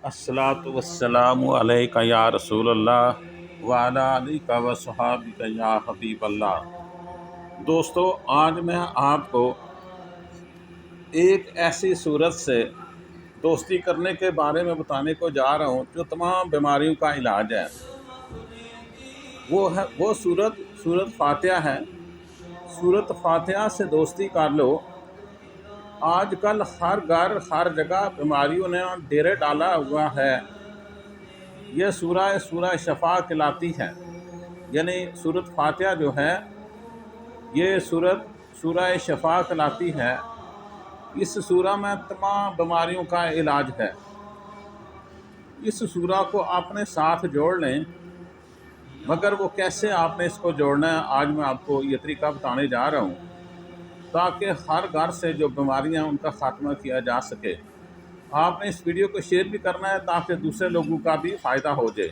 अस्सलातु वस्सलामु अलैका या रसूल अल्लाह व अला आलिका व सहाबिका या हबीब अल्लाह। दोस्तों, आज मैं आपको एक ऐसी सूरत से दोस्ती करने के बारे में बताने को जा रहा हूँ जो तमाम बीमारियों का इलाज है। वो सूरत फातिहा है। सूरत फातिहा से दोस्ती कर लो। आजकल हर घर हर जगह बीमारियों ने डेरे डाला हुआ है। यह सूरह शफा कहलाती है, यानी सूरत फातिहा जो है ये सूरह शफा कहलाती है। इस सूरह में तमाम बीमारियों का इलाज है। इस सूरह को अपने साथ जोड़ लें, मगर वो कैसे आपने इसको जोड़ना है, आज मैं आपको ये तरीका बताने जा रहा हूँ, ताकि हर घर से जो बीमारियाँ उनका खात्मा किया जा सके। आपने इस वीडियो को शेयर भी करना है ताकि दूसरे लोगों का भी फ़ायदा हो जाए।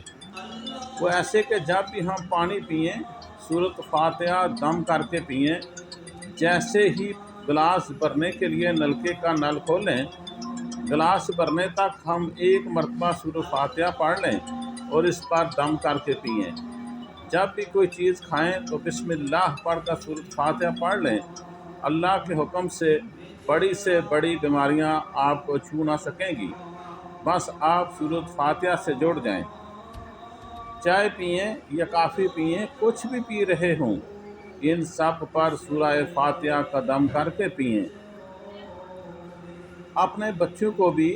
वो ऐसे कि जब भी हम पानी पिएं, सूरत फातिहा दम करके पिएं। जैसे ही गिलास भरने के लिए नलके का नल खोलें, गिलास भरने तक हम एक मरतबा सूरत फातिहा पढ़ लें और इस पर दम करके पिएं। जब भी कोई चीज़ खाएं तो बिस्मिल्लाह पढ़कर सूरत फातिहा पढ़ लें। अल्लाह के हुक्म से बड़ी बीमारियां आपको छू ना सकेंगी। बस आप सूरत फातिहा से जुड़ जाएं। चाय पिएं या काफ़ी पिएं, कुछ भी पी रहे हों, इन सब पर सूरह फातिहा का दम करके पिएं। अपने बच्चों को भी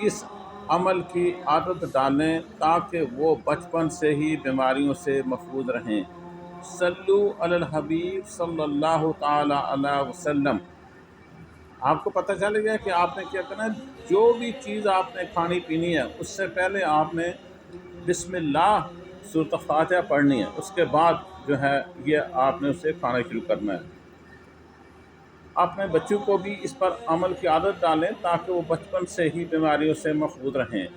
इस अमल की आदत डालें ताकि वो बचपन से ही बीमारियों से महफूज रहें। सल्लु अलल हबीब सल्लल्लाहु ताला अलैहि वसल्लम। आपको पता चल गया कि आपने क्या करना है। जो भी चीज़ आपने खानी पीनी है, उससे पहले आपने बिस्मिल्लाह सूरत फातिहा पढ़नी है। उसके बाद जो है ये आपने उसे खाना शुरू करना है। अपने बच्चों को भी इस पर अमल की आदत डालें ताकि वो बचपन से ही बीमारियों से महफूज रहें।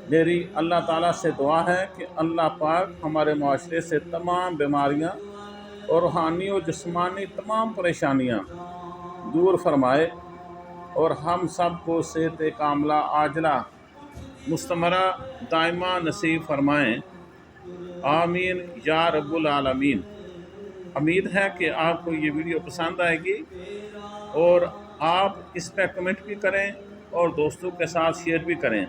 मेरी अल्लाह ताला से दुआ है कि अल्लाह पाक हमारे माशरे से तमाम बीमारियां और रूहानी और जिस्मानी तमाम परेशानियां दूर फरमाए और हम सब को सेहत कामला आजला मुस्तमरा दायमा नसीब फरमाएँ। आमीन या रब्बुल आलमीन। उम्मीद है कि आपको ये वीडियो पसंद आएगी और आप इस पर कमेंट भी करें और दोस्तों के साथ शेयर भी करें।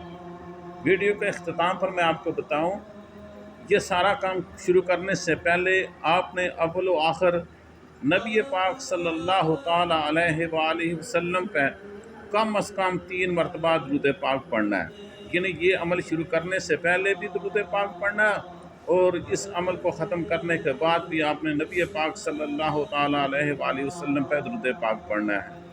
वीडियो के अख्ताम पर मैं आपको बताऊं, ये सारा काम शुरू करने से पहले आपने अव्वल व आखिर नबी पाक सल्लल्लाहु ताला अलैहि वसल्लम पे कम अज़ कम 3 मरतबा दुरूद पाक पढ़ना है। यानी ये अमल शुरू करने से पहले भी दुरूद पाक पढ़ना है और इस अमल को ख़त्म करने के बाद भी आपने नबी पाक सल्लल्लाहु ताला अलैहि वसल्लम पे दुरूद पाक पढ़ना है।